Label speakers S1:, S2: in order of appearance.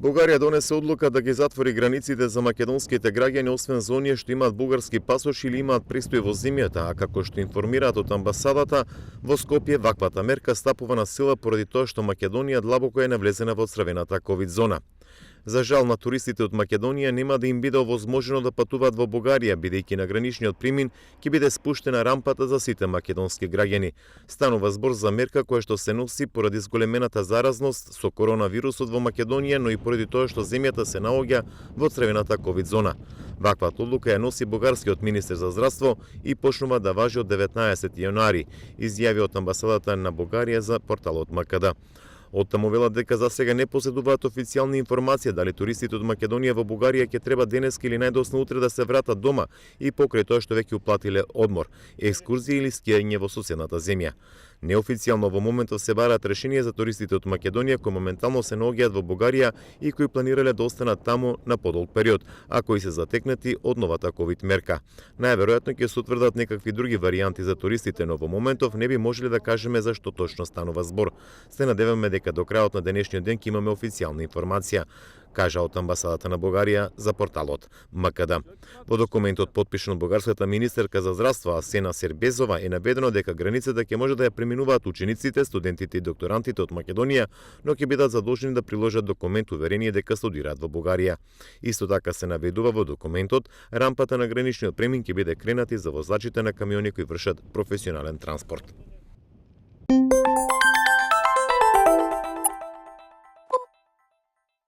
S1: Бугарија донесе одлука да ги затвори границите за македонските граѓани, освен за оние што имаат бугарски пасош или имаат престој во земјата, а како што информираат од амбасадата во Скопје, ваквата мерка стапува на сила поради тоа што Македонија длабоко е навлезена во црвената ковид зона. За жал на туристите од Македонија нема да им биде овозможено да патуваат во Бугарија, бидејќи на граничниот премин ќе биде спуштена рампата за сите македонски граѓани. Станува збор за мерка која што се носи поради зголемената заразност со коронавирусот во Македонија, но и поради тоа што земјата се наоѓа во црвената ковид зона. Ваквата одлука ја носи бугарскиот министер за здравство и почнува да важи од 19 јануари, изјави од амбасадата на Бугарија за порталот МКД. Оттаму велат дека за сега не поседуваат официјални информации дали туристите од Македонија во Бугарија ќе треба денеска или најдосно утре да се вратат дома и покрај тоа што веќе уплатиле одмор, екскурзија или скијање во соседната земја. Неофицијално во моментов се бараат решение за туристите од Македонија кои моментално се наоѓаат во Бугарија и кои планирале да останат таму на подолг период, а кои се затекнати од новата ковид мерка. Најверојатно ќе се утврдат некакви други варијанти за туристите, но во моментов не би можеле да кажеме за што точно станува збор. Се надеваме дека до крајот на денешниот ден ќе имаме официјална информација, кажа од амбасадата на Бугарија за порталот МКД. Во документот потпишан од бугарската министерка за здравство Асена Сербезова е наведено дека границата ќе може да ја преминуваат учениците, студентите и докторантите од Македонија, но ќе бидат задолжени да приложат документ уверение дека студираат во Бугарија. Исто така се наведува во документот рампата на граничниот премин ќе биде кренати за возачите на камиони кои вршат професионален транспорт.